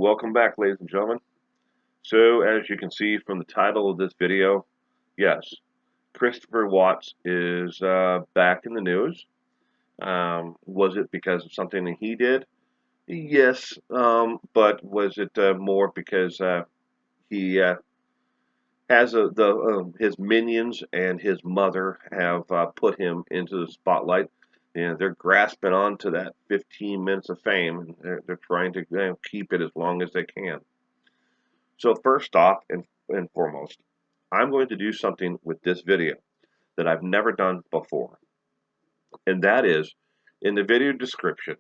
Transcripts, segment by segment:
welcome back, ladies and gentlemen. So, as you can see from the title of this video, yes, Christopher Watts is back in the news. Was it because of something that he did? Yes, but was it more because he has his minions and his mother have put him into the spotlight? And they're grasping onto that 15 minutes of fame, and they're trying to keep it as long as they can. So first off and foremost, I'm going to do something with this video that I've never done before. And that is, in the video description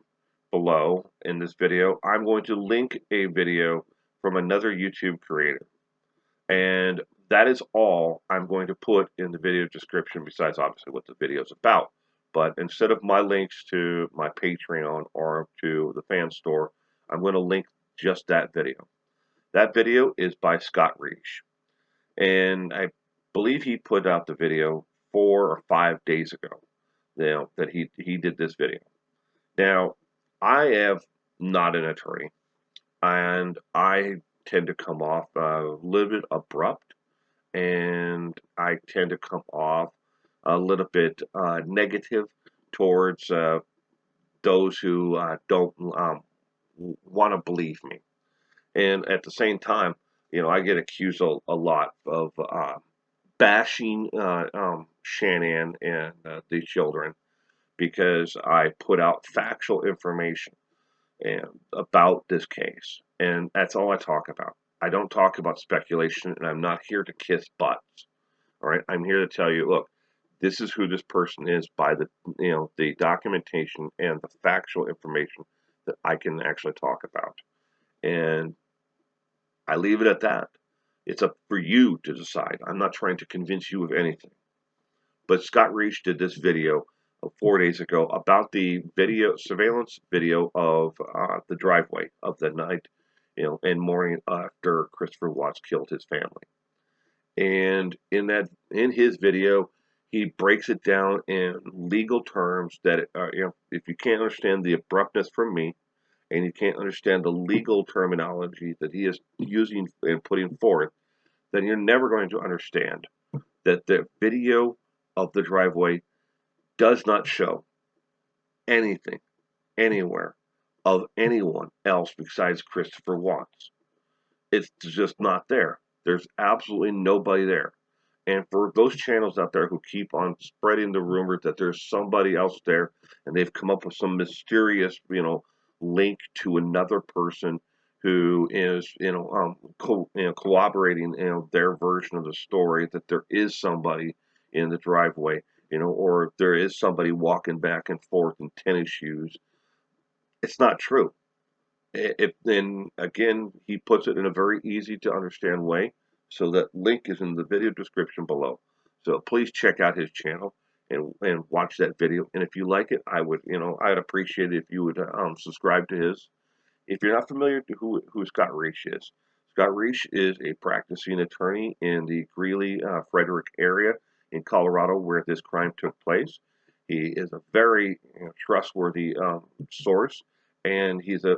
below in this video, I'm going to link a video from another YouTube creator. And that is all I'm going to put in the video description, besides obviously what the video is about. But instead of my links to my Patreon or to the fan store, I'm going to link just that video. That video is by Scott Reich, and I believe he put out the video 4 or 5 days ago. That he did this video. Now, I am not an attorney, and I tend to come off a little bit abrupt, and I tend to come off a little bit negative towards those who don't want to believe me. And at the same time, I get accused a lot of bashing Shannon and the children because I put out factual information and about this case, and that's all I talk about. I don't talk about speculation, and I'm not here to kiss butts. All right, I'm here to tell you, look, this is who this person is by the documentation and the factual information that I can actually talk about, and I leave it at that. It's up for you to decide. I'm not trying to convince you of anything. But Scott Reich did this video 4 days ago about the surveillance video of the driveway of the night, and morning after Christopher Watts killed his family. And in his video, he breaks it down in legal terms that if you can't understand the abruptness from me, and you can't understand the legal terminology that he is using and putting forth, then you're never going to understand that the video of the driveway does not show anything, anywhere, of anyone else besides Christopher Watts. It's just not there. There's absolutely nobody there. And for those channels out there who keep on spreading the rumor that there's somebody else there and they've come up with some mysterious, link to another person who is, corroborating, their version of the story, that there is somebody in the driveway, or there is somebody walking back and forth in tennis shoes. It's not true. Then again, he puts it in a very easy to understand way. So that link is in the video description below. So please check out his channel and watch that video. And if you like it, I'd appreciate it if you would subscribe to his. If you're not familiar to who Scott Reich is, Scott Reich is a practicing attorney in the Greely-Fredrick area in Colorado where this crime took place. He is a very trustworthy source, and he's a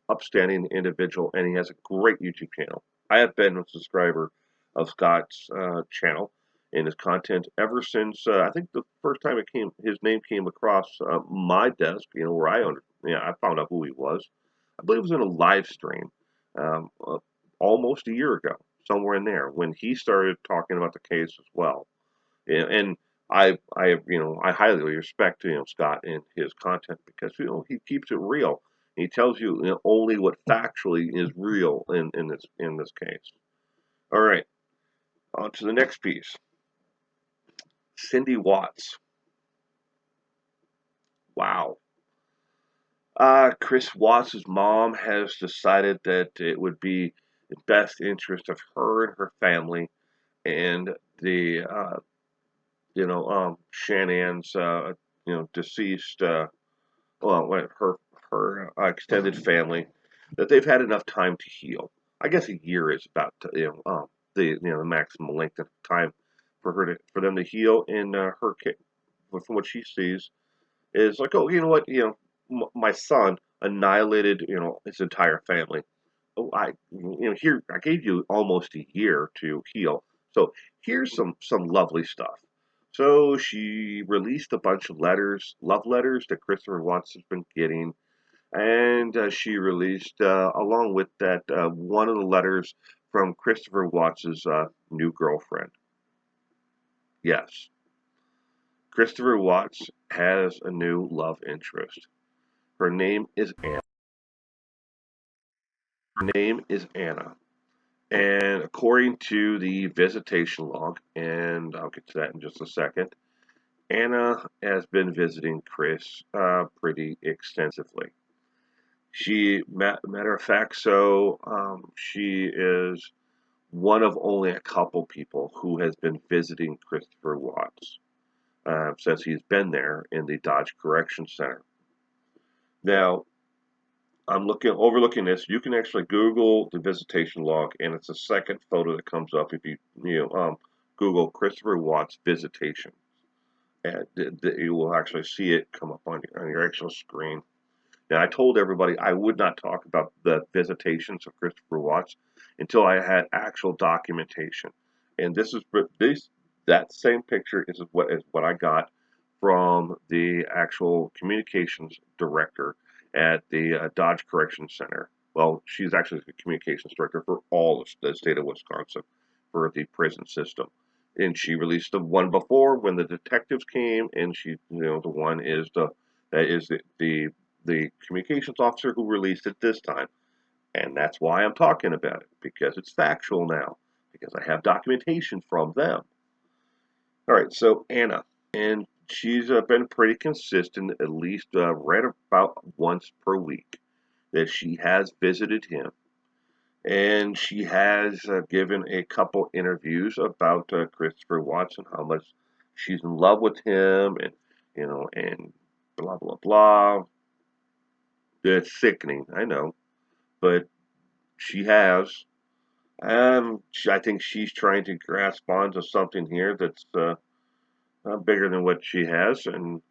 upstanding individual, and he has a great YouTube channel. I have been a subscriber of Scott's channel and his content ever since I think the first time his name came across my desk, where I found out who he was. I believe it was in a live stream almost a year ago, somewhere in there, when he started talking about the case as well. And I highly respect Scott and his content because he keeps it real. He tells you, only what factually is real in this case. All right, on to the next piece. Cindy Watts. Wow. Chris Watts' mom has decided that it would be in best interest of her and her family and the Shannon's deceased her extended family, that they've had enough time to heal. I guess a year is about the maximum length of time for them to heal. In her case, from what she sees, is like, oh, you know what, my son annihilated his entire family. here I gave you almost a year to heal. So here's some lovely stuff. So she released a bunch of letters, love letters that Christopher Watts has been getting, and she released along with that one of the letters from Christopher Watts's new girlfriend. Yes, Christopher Watts has a new love interest. Her name is Anna. Her name is Anna. And according to the visitation log, and I'll get to that in just a second, Anna has been visiting Chris pretty extensively. Matter of fact, she is one of only a couple people who has been visiting Christopher Watts since he's been there in the Dodge Correction Center. Now, I'm overlooking this. You can actually Google the visitation log, and it's the second photo that comes up if you Google Christopher Watts visitation, and you will actually see it come up on your actual screen. Now, I told everybody I would not talk about the visitations of Christopher Watts until I had actual documentation, and this that same picture is what I got from the actual communications director at the Dodge Correction Center. Well, she's actually the communications director for all of the state of Wisconsin for the prison system. And she released the one before when the detectives came, and the one is the communications officer who released it this time. And that's why I'm talking about it, because it's factual now, because I have documentation from them. All right, so Anna, and she's been pretty consistent, at least right about once per week, that she has visited him, and she has given a couple interviews about Christopher Watson, how much she's in love with him, and blah blah blah. It's sickening, I know, but she has. I think she's trying to grasp onto something here that's bigger than what she has, and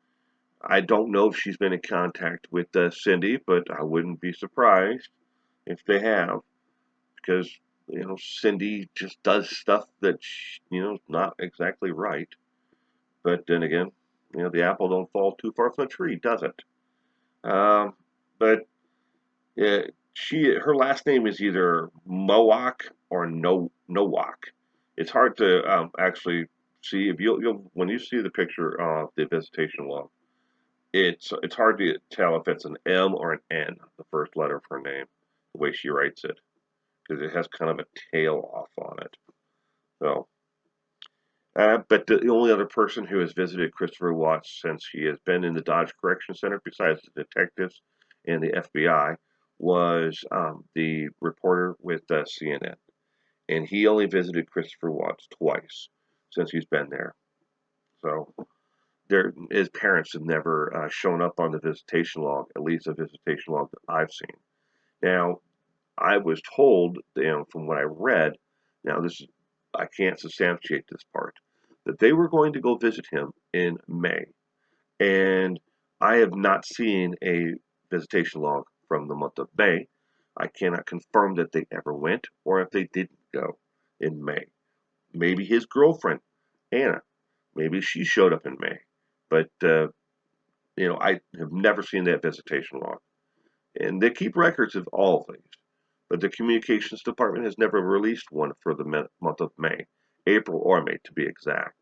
I don't know if she's been in contact with Cindy, but I wouldn't be surprised if they have, because Cindy just does stuff that is not exactly right. But then again, the apple don't fall too far from the tree, does it? But her last name is either Mowak or Nowak. It's hard to actually see if you'll when you see the picture of the visitation log. It's hard to tell if it's an M or an N, the first letter of her name, the way she writes it, because it has kind of a tail off on it. So, but the only other person who has visited Christopher Watts since he has been in the Dodge Correction Center, besides the detectives and the FBI, was the reporter with CNN, and he only visited Christopher Watts twice since he's been there. So his parents have never shown up on the visitation log, at least the visitation log that I've seen. Now, I was told, from what I read, now I can't substantiate this part, that they were going to go visit him in May, and I have not seen a visitation log from the month of May. I cannot confirm that they ever went or if they didn't go in May. Maybe his girlfriend, Anna, maybe she showed up in May, but I have never seen that visitation log. And they keep records of all things, but the communications department has never released one for the month of May, April or May to be exact.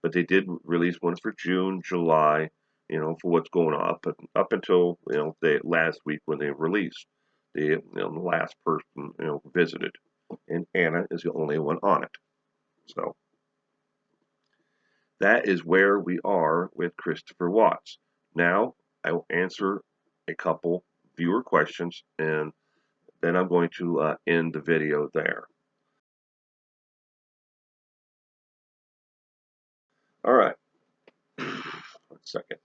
But they did release one for June, July, for what's going on up until the last week when they released the last person visited, and Anna is the only one on it. So that is where we are with Christopher Watts. Now I will answer a couple viewer questions, and then I'm going to end the video there. All right. 1 second.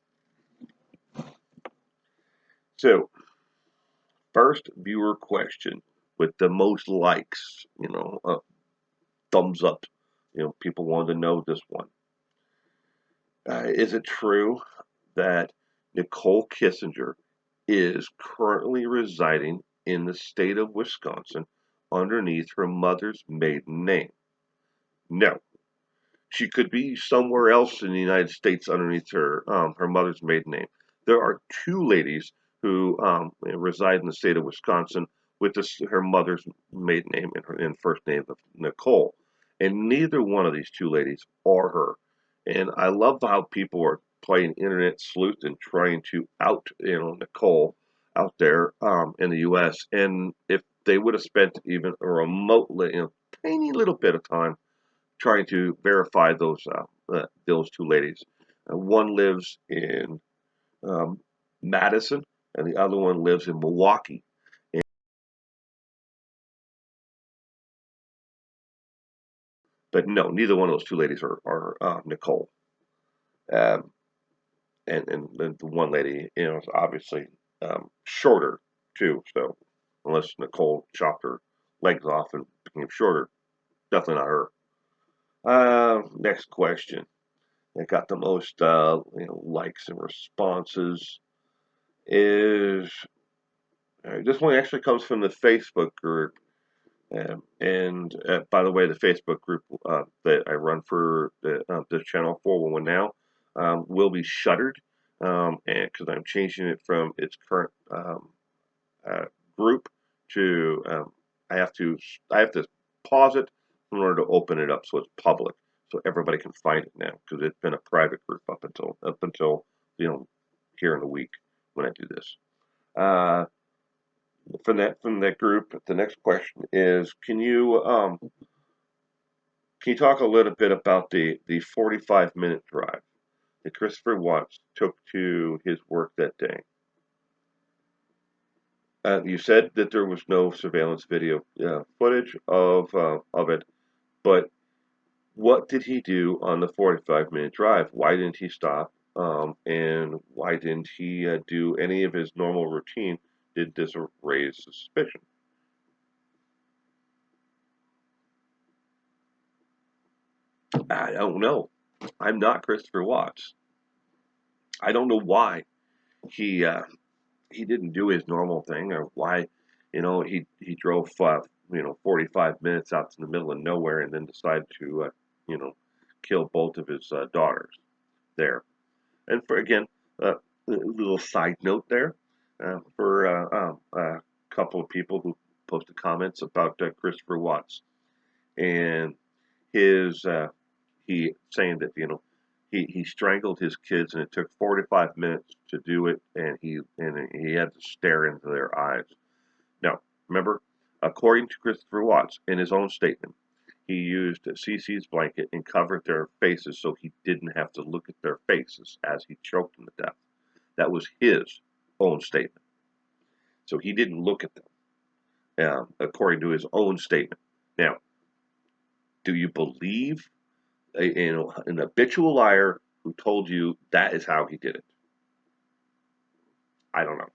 So, first viewer question with the most likes, thumbs up. People wanted to know this one. Is it true that Nicole Kissinger is currently residing in the state of Wisconsin underneath her mother's maiden name? No. She could be somewhere else in the United States underneath her mother's maiden name. There are two ladies who reside in the state of Wisconsin with her mother's maiden name and first name of Nicole, and neither one of these two ladies are her. And I love how people are playing internet sleuth and trying to out Nicole out there in the U.S. And if they would have spent even a remotely tiny little bit of time trying to verify those two ladies. One lives in um, Madison, and the other one lives in Milwaukee. But no, neither one of those two ladies are Nicole. Um, and the one lady, is obviously shorter too. So unless Nicole chopped her legs off and became shorter, definitely not her. Next question. That got the most likes and responses is this one actually comes from the Facebook group. And by the way, the Facebook group that I run for the channel 411 now will be shuttered, and because I'm changing it from its current uh, group to I have to pause it in order to open it up so it's public, so everybody can find it now, because it's been a private group up until here in the week when I do this. Uh, from that group, the next question is, can you talk a little bit about the 45-minute drive that Christopher Watts took to his work that day? You said that there was no surveillance video footage of it, but what did he do on the 45-minute drive? Why didn't he stop? And why didn't he do any of his normal routine? Did this raise suspicion? I don't know. I'm not Christopher Watts. I don't know why he he didn't do his normal thing, or why he drove 45 minutes out to the middle of nowhere and then decided to you know kill both of his daughters there. And for again, a little side note there for a couple of people who posted comments about Christopher Watts and his he saying that he strangled his kids and it took 45 minutes to do it, and he had to stare into their eyes. Now, remember, according to Christopher Watts in his own statement, he used Cece's blanket and covered their faces so he didn't have to look at their faces as he choked them to death. That was his own statement. So he didn't look at them, according to his own statement. Now, do you believe an habitual liar who told you that is how he did it? I don't know.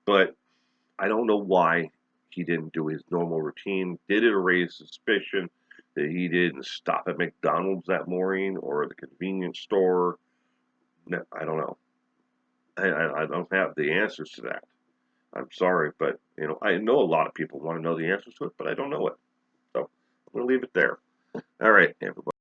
But I don't know why he didn't do his normal routine. Did it raise suspicion that he didn't stop at McDonald's that morning or the convenience store? No, I don't know. I don't have the answers to that. I'm sorry, but I know a lot of people want to know the answers to it, but I don't know it. So I'm going to leave it there. All right, everybody.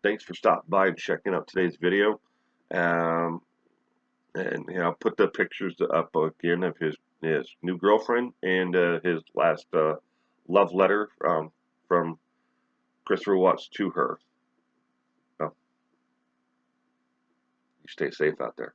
Thanks for stopping by and checking out today's video. Um, and I'll put the pictures up again of his new girlfriend and his last love letter from Christopher Watts to her. So you stay safe out there.